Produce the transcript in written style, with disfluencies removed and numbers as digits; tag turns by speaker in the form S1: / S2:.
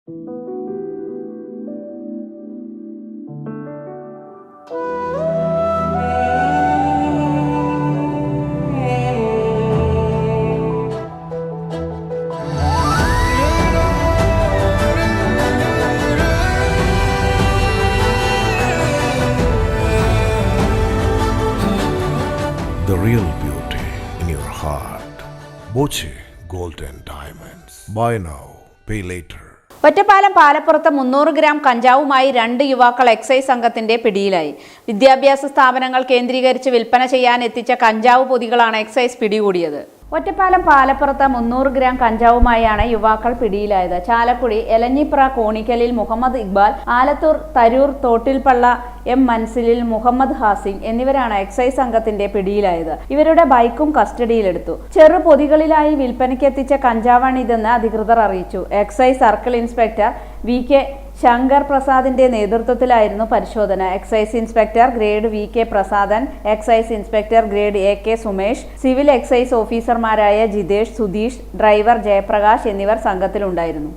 S1: The real beauty in your heart. Boche Gold and Diamonds. Buy now, pay later.
S2: Ottapalam പാലപ്പുറത്ത് 300 gram കഞ്ചാവുമായി 2 യുവാക്കൾ excise സംഘത്തിന്റെ പിടിയിലായി. വിദ്യാഭ്യാസ സ്ഥാപനങ്ങൾ കേന്ദ്രീകരിച്ച് വിൽപ്പന ചെയ്യാൻ എത്തിച്ച കഞ്ചാവ് പൊതികളാണ് എക്സൈസ് പിടികൂടിയത്. ഒറ്റപ്പാലം പാലപ്പുറത്ത് 300 ഗ്രാം കഞ്ചാവുമായാണ് യുവാക്കൾ പിടിയിലായത്. ചാലക്കുടി എലഞ്ഞിപ്ര കോണിക്കലിൽ മുഹമ്മദ് ഇക്ബാൽ, ആലത്തൂർ തരൂർ തോട്ടിൽപ്പള്ള എം മൻസിലിൽ മുഹമ്മദ് ഹാസിം എന്നിവരാണ് എക്സൈസ് സംഘത്തിന്റെ പിടിയിലായത്. ഇവരുടെ ബൈക്കും കസ്റ്റഡിയിലെടുത്തു. ചെറു പൊതികളിലായി വിൽപ്പനയ്ക്കെത്തിച്ച കഞ്ചാവാണിതെന്ന് അധികൃതർ അറിയിച്ചു. Excise circle inspector VK Shankar പ്രസാദിന്റെ നേതൃത്വത്തിലായിരുന്നു പരിശോധന. Excise inspector grade VK Prasadan, excise inspector grade AK Sumesh, civil excise ഓഫീസർമാരായ ജിതേഷ്, സുധീഷ്, ഡ്രൈവർ ജയപ്രകാശ് എന്നിവർ സംഘത്തിലുണ്ടായിരുന്നു.